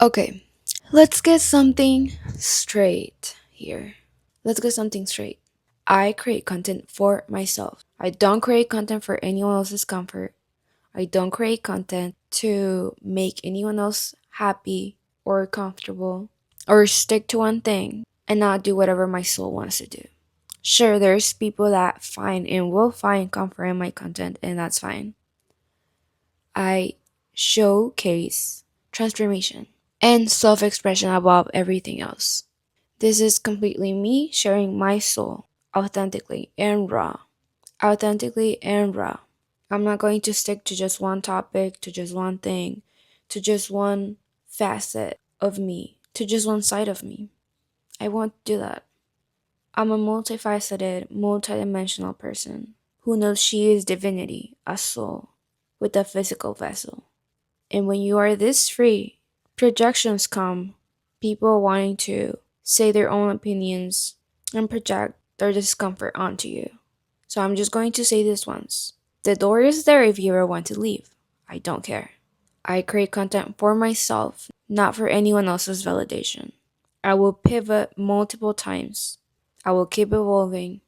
Okay, let's get something straight here. Let's get something straight. I create content for myself. I don't create content for anyone else's comfort. I don't create content to make anyone else happy or comfortable or stick to one thing and not do whatever my soul wants to do. Sure, there's people that find and will find comfort in my content, and that's fine. I showcase transformation and self expression above everything else. This is completely me sharing my soul authentically and raw. Authentically and raw. I'm not going to stick to just one topic, to just one thing, to just one facet of me, to just one side of me. I won't do that. I'm a multifaceted, multidimensional person who knows she is divinity, a soul, with a physical vessel. And when you are this free, projections come, people wanting to say their own opinions and project their discomfort onto you. So I'm just going to say this once. The door is there if you ever want to leave. I don't care. I create content for myself, not for anyone else's validation. I will pivot multiple times. I will keep evolving,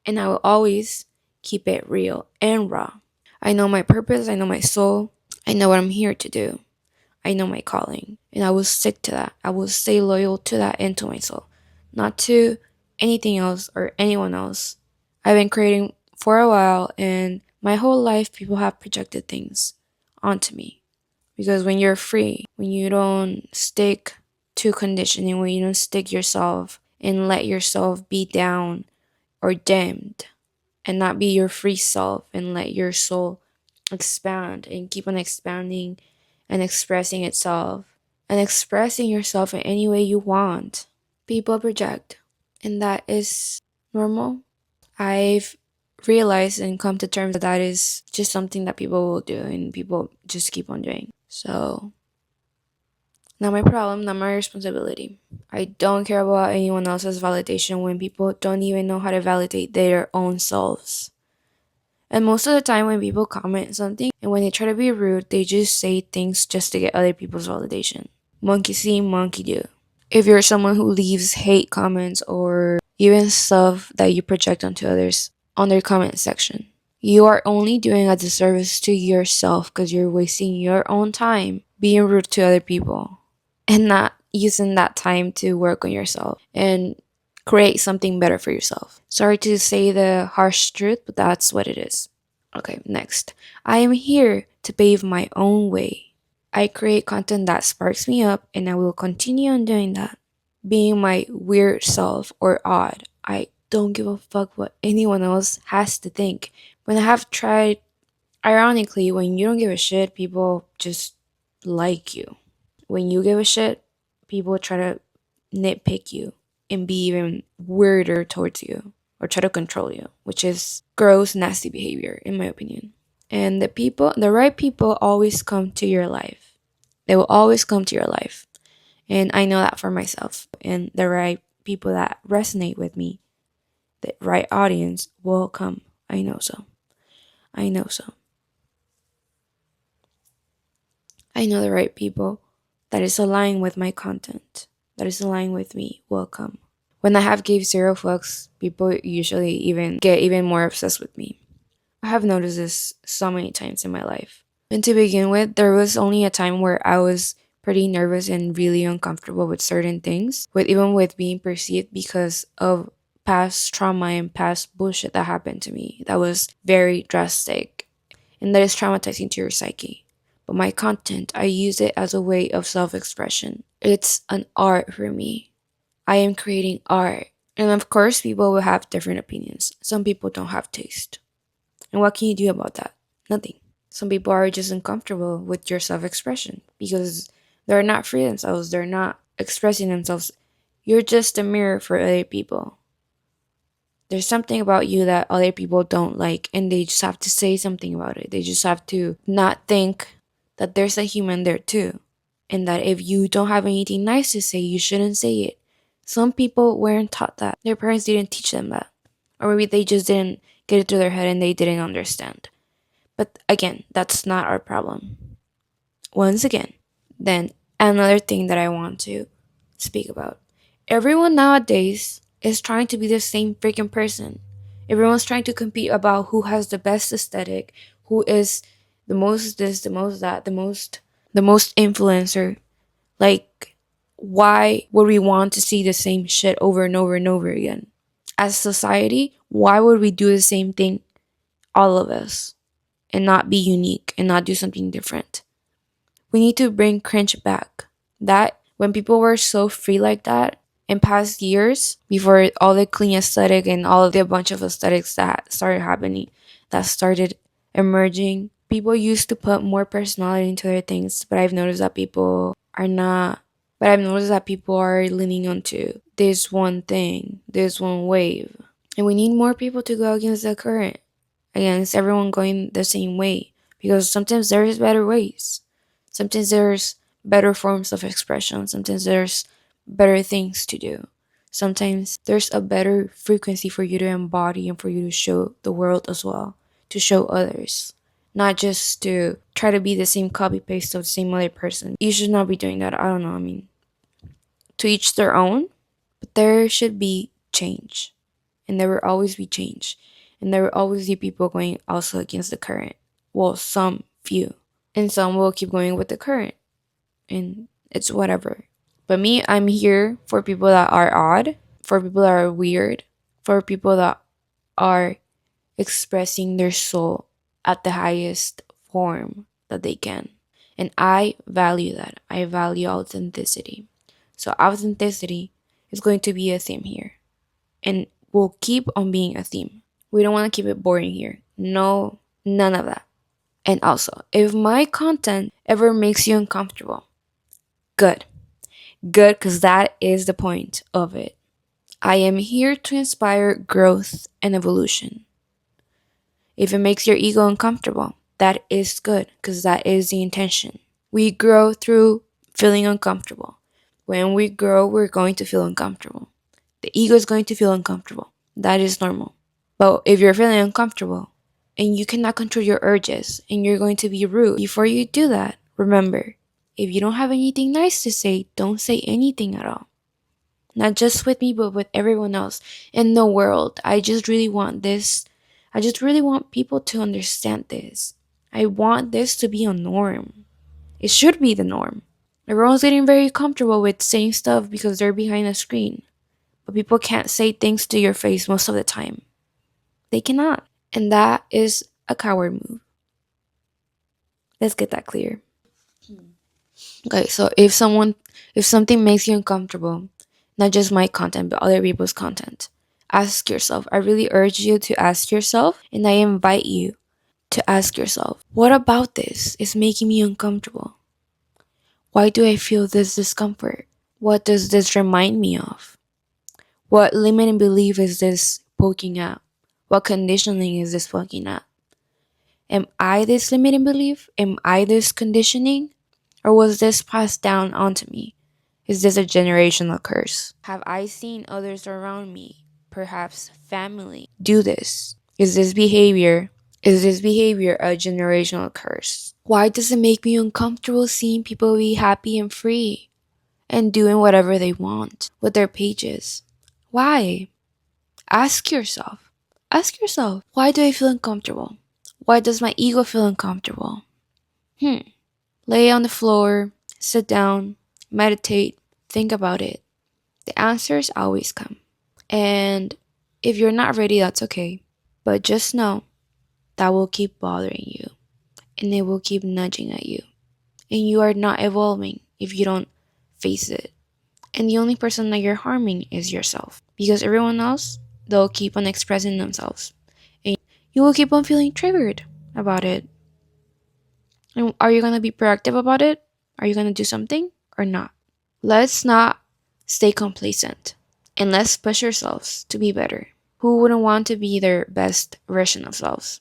and I will always keep it real and raw. I know my purpose, I know my soul, I know what I'm here to do. I know my calling, and I will stick to that. I will stay loyal to that and to myself, not to anything else or anyone else. I've been creating for a while, and my whole life, people have projected things onto me. Because when you're free, when you don't stick to conditioning, when you don't stick yourself and let yourself be down or dimmed, and not be your free self and let your soul expand and keep on expanding and expressing itself and expressing yourself in any way you want. People project, and that is normal. I've realized and come to terms that that is just something that people will do and people just keep on doing. So, not my problem, not my responsibility. I don't care about anyone else's validation when people don't even know how to validate their own selves. And most of the time, when people comment something and when they try to be rude, they just say things just to get other people's validation. Monkey see, monkey do. If you're someone who leaves hate comments or even stuff that you project onto others on their comment section, you are only doing a disservice to yourself because you're wasting your own time being rude to other people and not using that time to work on yourself and create something better for yourself. Sorry to say the harsh truth, but that's what it is. Okay, next. I am here to pave my own way. I create content that sparks me up, and I will continue on doing that. Being my weird self or odd, I don't give a fuck what anyone else has to think. When I have tried, ironically, when you don't give a shit, people just like you. When you give a shit, people try to nitpick you and be even weirder towards you or try to control you, which is gross, nasty behavior, in my opinion. And the right people always come to your life. They will always come to your life. And I know that for myself. And the right people that resonate with me, the right audience will come. I know so. I know so. I know the right people that is aligned with my content, that is aligned with me will come. When I have gave zero fucks, people usually even get even more obsessed with me. I have noticed this so many times in my life. And to begin with, there was only a time where I was pretty nervous and really uncomfortable with certain things, with even with being perceived because of past trauma and past bullshit that happened to me. That was very drastic and that is traumatizing to your psyche. But my content, I use it as a way of self-expression. It's an art for me. I am creating art. And of course, people will have different opinions. Some people don't have taste. And what can you do about that? Nothing. Some people are just uncomfortable with your self expression because they're not free themselves, they're not expressing themselves. You're just a mirror for other people. There's something about you that other people don't like, and they just have to say something about it. They just have to not think that there's a human there too. And that if you don't have anything nice to say, you shouldn't say it. Some people weren't taught that. Their parents didn't teach them that. Or maybe they just didn't get it through their head and they didn't understand. But again, that's not our problem. Once again, then Another thing that I want to speak about. Everyone nowadays is trying to be the same freaking person. Everyone's trying to compete about who has the best aesthetic, who is the most this, the most that, the most influencer. Like, why would we want to see the same shit over and over and over again? As society, why would we do the same thing, all of us, and not be unique and not do something different? We need to bring cringe back. That when people were so free like that in past years, before all the clean aesthetic and all of the bunch of aesthetics that started happening, that started emerging, people used to put more personality into their things. But I've noticed that people are not. But I've noticed that people are leaning onto this one thing, this one wave. And we need more people to go against the current, against everyone going the same way. Because sometimes there's better ways. Sometimes there's better forms of expression. Sometimes there's better things to do. Sometimes there's a better frequency for you to embody and for you to show the world as well, to show others. Not just to try to be the same copy paste of the same other person. You should not be doing that. I don't know. I mean, to each their own, but there should be change. And there will always be change. And there will always be people going also against the current. Well, some few. And some will keep going with the current. And it's whatever. But me, I'm here for people that are odd, for people that are weird, for people that are expressing their soul at the highest form that they can. And I value that. I value authenticity. So authenticity is going to be a theme here. And will keep on being a theme. We don't want to keep it boring here. No, none of that. And also, if my content ever makes you uncomfortable, good. Good, because that is the point of it. I am here to inspire growth and evolution. If it makes your ego uncomfortable, that is good, because that is the intention. We grow through feeling uncomfortable. When we grow, we're going to feel uncomfortable. The ego is going to feel uncomfortable. That is normal. But if you're feeling uncomfortable and you cannot control your urges and you're going to be rude, before you do that, remember, if you don't have anything nice to say, don't say anything at all. Not just with me, but with everyone else in the world. I just really want this. I just really want people to understand this. I want this to be a norm. It should be the norm. Everyone's getting very comfortable with saying stuff because they're behind a screen. But people can't say things to your face most of the time. They cannot. And that is a coward move. Let's get that clear. Okay, so if something makes you uncomfortable, not just my content, but other people's content, ask yourself. I really urge you to ask yourself, and I invite you to ask yourself, what about this is making me uncomfortable? Why do I feel this discomfort? What does this remind me of? What limiting belief is this poking at? What conditioning is this poking at? Am I this limiting belief? Am I this conditioning? Or was this passed down onto me? Is this a generational curse? Have I seen others around me, perhaps family, do this? Is this behavior a generational curse? Why does it make me uncomfortable seeing people be happy and free and doing whatever they want with their pages? Why? Ask yourself. Ask yourself, why do I feel uncomfortable? Why does my ego feel uncomfortable? Lay on the floor, sit down, meditate, think about it. The answers always come. And if you're not ready, that's okay. But just know that will keep bothering you and it will keep nudging at you. And you are not evolving if you don't face it. And the only person that you're harming is yourself. Because everyone else, they'll keep on expressing themselves. And you will keep on feeling triggered about it. And are you going to be proactive about it? Are you going to do something or not? Let's not stay complacent and let's push ourselves to be better. Who wouldn't want to be their best version of selves?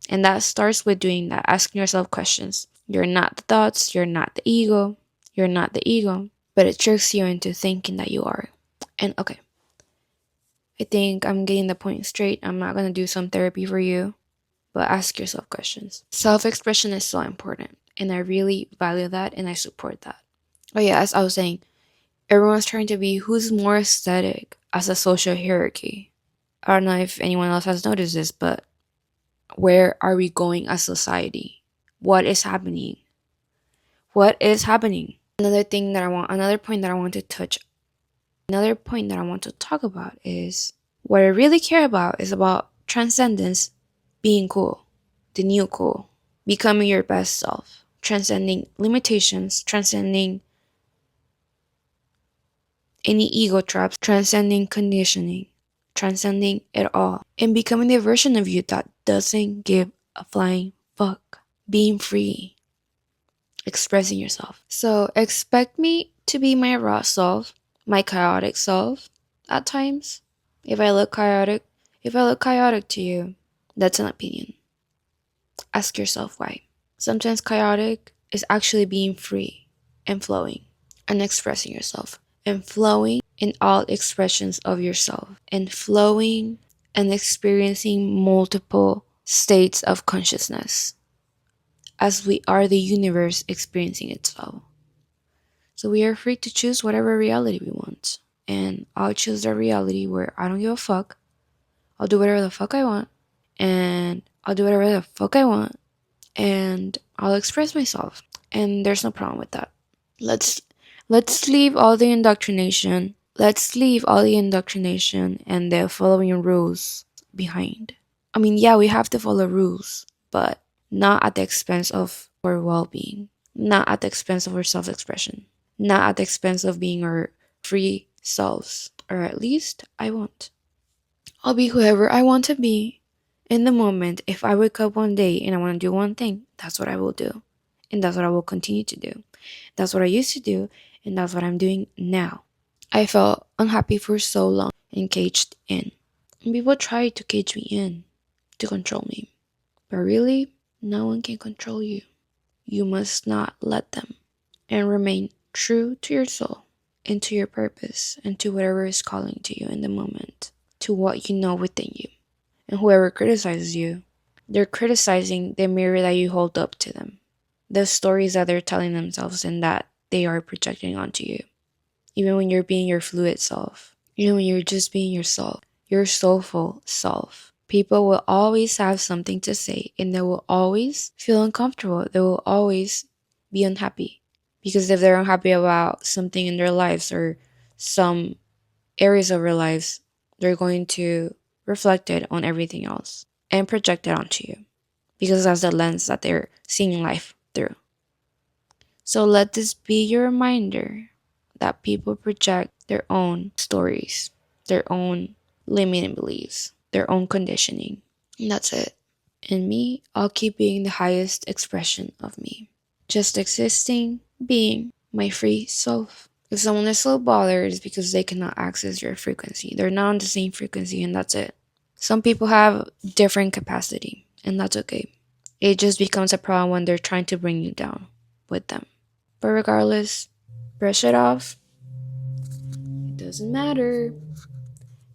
And that starts with doing that, asking yourself questions. You're not the thoughts, you're not the ego, you're not the ego, but it tricks you into thinking that you are. And okay, I think I'm getting the point straight. I'm not going to do some therapy for you, but ask yourself questions. Self-expression is so important, and I really value that and I support that. Oh yeah, as I was saying, everyone's trying to be who's more aesthetic as a social hierarchy. I don't know if anyone else has noticed this, but where are we going as society? What is happening? What is happening? Another point that I want to touch, another point that I want to talk about is what I really care about is about transcendence, being cool, the new cool, becoming your best self, transcending limitations, transcending any ego traps, transcending conditioning, transcending it all, and becoming the version of you that doesn't give a flying fuck. Being free, expressing yourself. So expect me to be my raw self, my chaotic self at times. If I look chaotic to you, that's an opinion. Ask yourself why. Sometimes chaotic is actually being free and flowing and expressing yourself and flowing in all expressions of yourself and flowing and experiencing multiple states of consciousness as we are the universe experiencing itself. So we are free to choose whatever reality we want. And I'll choose the reality where I don't give a fuck. I'll do whatever the fuck I want. And I'll do whatever the fuck I want. And I'll express myself. And there's no problem with that. Let's let's leave all the indoctrination. Let's leave all the indoctrination and the following rules behind. I mean, yeah, we have to follow rules, but not at the expense of our well-being, not at the expense of our self-expression, not at the expense of being our free selves, or at least I won't. I'll be whoever I want to be in the moment. If I wake up one day and I want to do one thing, that's what I will do. And that's what I will continue to do. That's what I used to do, and that's what I'm doing now. I felt unhappy for so long and caged in. And people tried to cage me in, to control me. But really, no one can control you. You must not let them. And remain true to your soul and to your purpose and to whatever is calling to you in the moment, to what you know within you. And whoever criticizes you, they're criticizing the mirror that you hold up to them, the stories that they're telling themselves and that they are projecting onto you. Even when you're being your fluid self, even when you're just being yourself, your soulful self, people will always have something to say and they will always feel uncomfortable. They will always be unhappy. Because if they're unhappy about something in their lives or some areas of their lives, they're going to reflect it on everything else and project it onto you. Because that's the lens that they're seeing life through. So let this be your reminder that people project their own stories, their own limiting beliefs, their own conditioning. And that's it. And me, I'll keep being the highest expression of me. Just existing, being my free self. If someone is so bothered, it's because they cannot access your frequency. They're not on the same frequency, and that's it. Some people have different capacity, and that's okay. It just becomes a problem when they're trying to bring you down with them. But regardless, brush it off. It doesn't matter.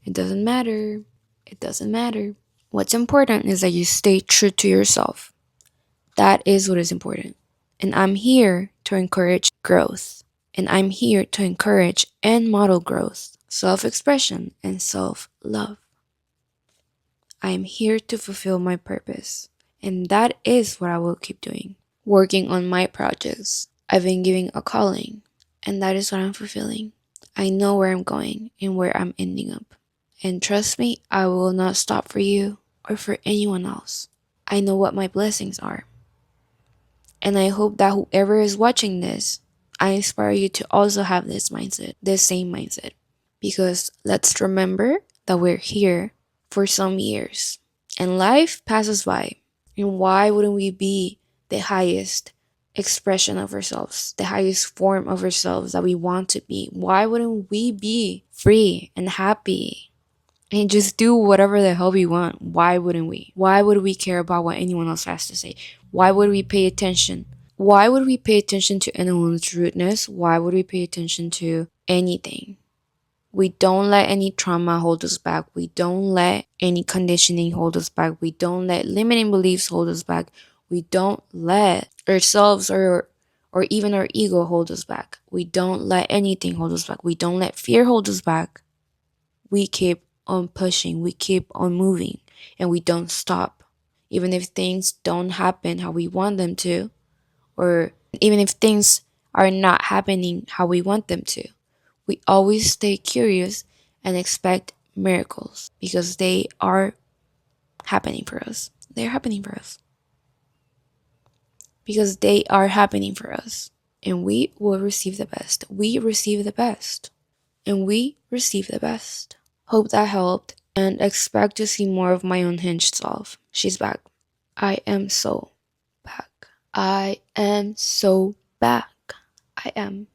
It doesn't matter. It doesn't matter. What's important is that you stay true to yourself. That is what is important. And I'm here to encourage growth. And I'm here to encourage and model growth, self expression, and self love. I am here to fulfill my purpose. And that is what I will keep doing. Working on my projects. I've been given a calling. And that is what I'm fulfilling. I know where I'm going and where I'm ending up. And trust me, I will not stop for you or for anyone else. I know what my blessings are. And I hope that whoever is watching this, I inspire you to also have this mindset, this same mindset. Because let's remember that we're here for some years and life passes by. And why wouldn't we be the highest expression of ourselves, the highest form of ourselves that we want to be? Why wouldn't we be free and happy and just do whatever the hell we want? Why wouldn't we? Why would we care about what anyone else has to say? Why would we pay attention? Why would we pay attention to anyone's rudeness? Why would we pay attention to anything? We don't let any trauma hold us back. We don't let any conditioning hold us back. We don't let limiting beliefs hold us back. We don't let ourselves or or even our ego hold us back. We don't let anything hold us back. We don't let fear hold us back. We keep on pushing, we keep on moving, and we don't stop. Even if things don't happen how we want them to, or even if things are not happening how we want them to, we always stay curious and expect miracles because they are happening for us. They're happening for us. Because they are happening for us. And we will receive the best. We receive the best. And we receive the best. Hope that helped, and expect to see more of my unhinged self. She's back. I am so back. I am so back. I am.